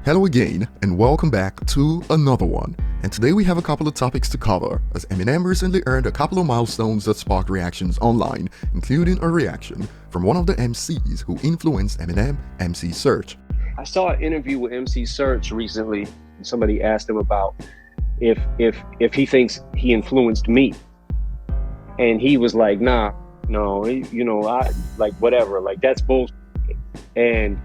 Hello again, and welcome back to another one. And today we have a couple of topics to cover, as Eminem recently earned a couple of milestones that sparked reactions online, including a reaction from one of the MCs who influenced Eminem, MC Serch. I saw an interview with MC Serch recently. And somebody asked him about if he thinks he influenced me, and he was like, "Nah, no, I like whatever, like that's bullshit," and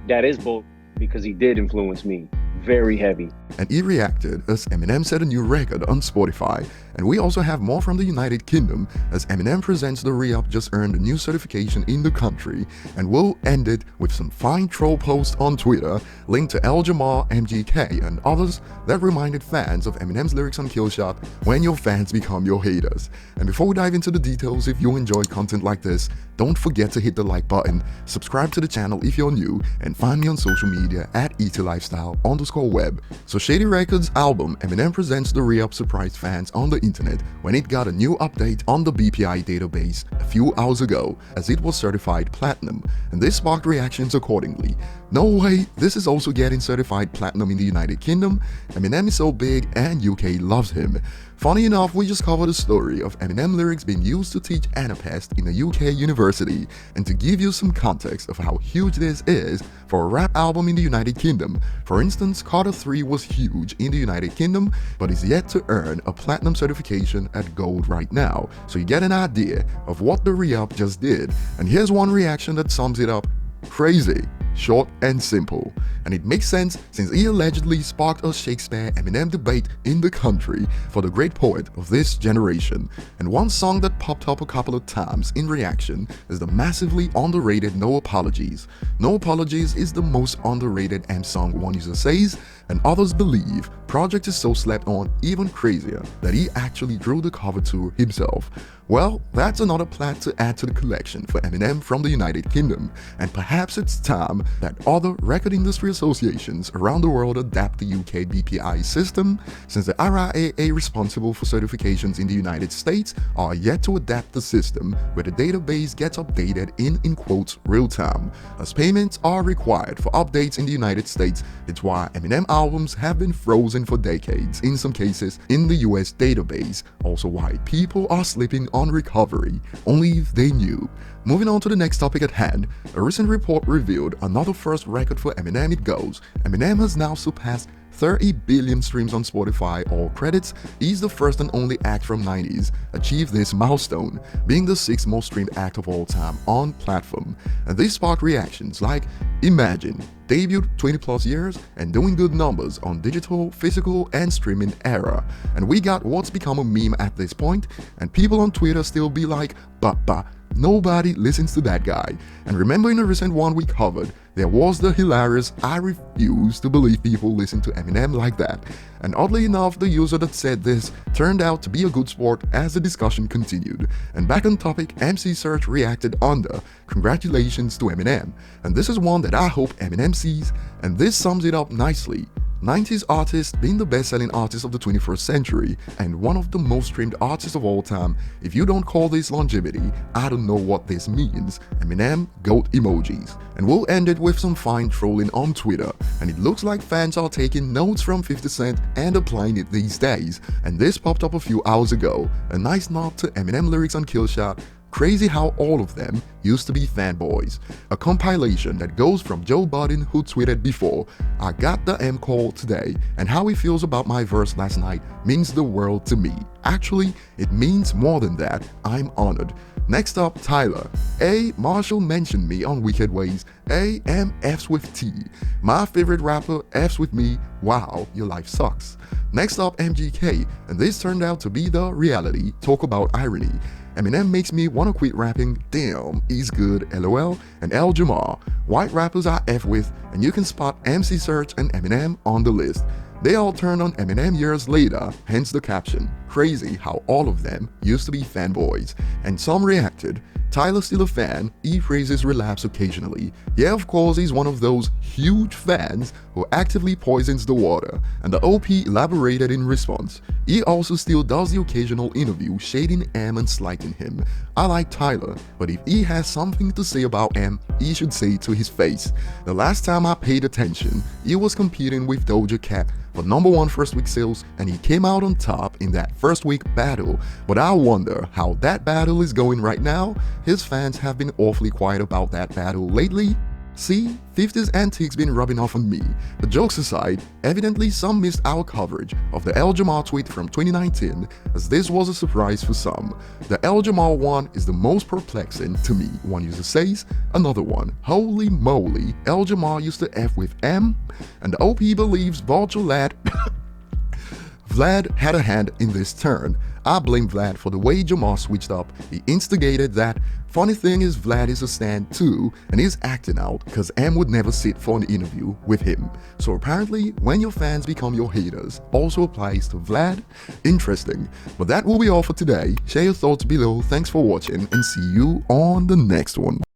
that is bullshit because he did influence me very heavy. And he reacted as Eminem set a new record on Spotify. And we also have more from the United Kingdom, as Eminem presents the re-up just earned a new certification in the country. And we'll end it with some fine troll posts on Twitter linked to El Jamar, MGK, and others that reminded fans of Eminem's lyrics on Killshot, "When your fans become your haters." And before we dive into the details, if you enjoyed content like this, don't forget to hit the like button, subscribe to the channel if you're new, and find me on social media at ETLifestyle_web. So Shady Records album, Eminem presents the re-up surprised fans on the internet when it got a new update on the BPI database a few hours ago, as it was certified platinum, and this sparked reactions accordingly. No way, this is also getting certified platinum in the United Kingdom. Eminem is so big and UK loves him. Funny enough, we just covered a story of Eminem lyrics being used to teach Anapest in a UK university, and to give you some context of how huge this is for a rap album in the United Kingdom. For instance, Carter 3 was huge in the United Kingdom, but is yet to earn a platinum certification at gold right now, so you get an idea of what the re-up just did. And here's one reaction that sums it up: crazy. Short and simple. And it makes sense since he allegedly sparked a Shakespeare-Eminem debate in the country for the great poet of this generation. And one song that popped up a couple of times in reaction is the massively underrated No Apologies. No Apologies is the most underrated M song, one user says, and others believe Project is so slept on, even crazier, that he actually drew the cover to himself. Well, that's another plat to add to the collection for Eminem from the United Kingdom, and perhaps it's time that other record industry associations around the world adapt the UK BPI system, since the RIAA responsible for certifications in the United States are yet to adapt the system where the database gets updated in quotes real time, as payments are required for updates in the United States. It's why Eminem albums have been frozen for decades, in some cases in the US database, also why people are sleeping on recovery, only if they knew. Moving on to the next topic at hand, a recent report revealed another first record for Eminem. It goes, Eminem has now surpassed 30 billion streams on Spotify. All credits, he's the first and only act from 90s achieve this milestone, being the 6th most streamed act of all time on platform. And this sparked reactions like, imagine, debuted 20 plus years and doing good numbers on digital, physical, and streaming era. And we got what's become a meme at this point, and people on Twitter still be like, bah, nobody listens to that guy. And remember in a recent one we covered, there was the hilarious "I refuse to believe people listen to Eminem like that." And oddly enough, the user that said this turned out to be a good sport as the discussion continued. And back on topic, MC Serch reacted under "Congratulations to Eminem." And this is one that I hope Eminem sees, and this sums it up nicely. 90s artist being the best-selling artist of the 21st century and one of the most streamed artists of all time. If you don't call this longevity, I don't know what this means. Eminem, GOAT emojis. And we'll end it with some fine trolling on Twitter, and it looks like fans are taking notes from 50 Cent and applying it these days. And this popped up a few hours ago, a nice nod to Eminem lyrics on Killshot. Crazy how all of them used to be fanboys. A compilation that goes from Joe Budden, who tweeted before, "I got the M call today, and how he feels about my verse last night means the world to me. Actually, it means more than that. I'm honored." Next up, Tyler. A. Marshall mentioned me on Wicked Ways. A. M. F's with T. My favorite rapper F's with me. Wow, your life sucks. Next up, MGK, and this turned out to be the reality. Talk about irony. Eminem makes me wanna quit rapping. Damn, he's good, LOL. And El Jamar. White rappers I F with, and you can spot MC Serch and Eminem on the list. They all turned on Eminem years later, hence the caption. Crazy how all of them used to be fanboys. And some reacted, Tyler's still a fan, he praises relapse occasionally. Yeah, of course, he's one of those huge fans who actively poisons the water, and the OP elaborated in response. He also still does the occasional interview shading M and slighting him. I like Tyler, but if he has something to say about M, he should say it to his face. The last time I paid attention, he was competing with Doja Cat for #1 first week sales, and he came out on top in that first week battle. But I wonder how that battle is going right now. His fans have been awfully quiet about that battle lately. See, 50's antics been rubbing off on me. But jokes aside, evidently some missed our coverage of the El Jamal tweet from 2019, as this was a surprise for some. The El Jamal one is the most perplexing to me, one user says. Another one, holy moly, El Jamal used to F with M, and the OP believes Vulture Lad Vlad had a hand in this turn. I blame Vlad for the way Jamal switched up, he instigated that. Funny thing is Vlad is a stand too, and is acting out cause M would never sit for an interview with him. So apparently, when your fans become your haters, also applies to Vlad? Interesting. But that will be all for today. Share your thoughts below, thanks for watching, and see you on the next one.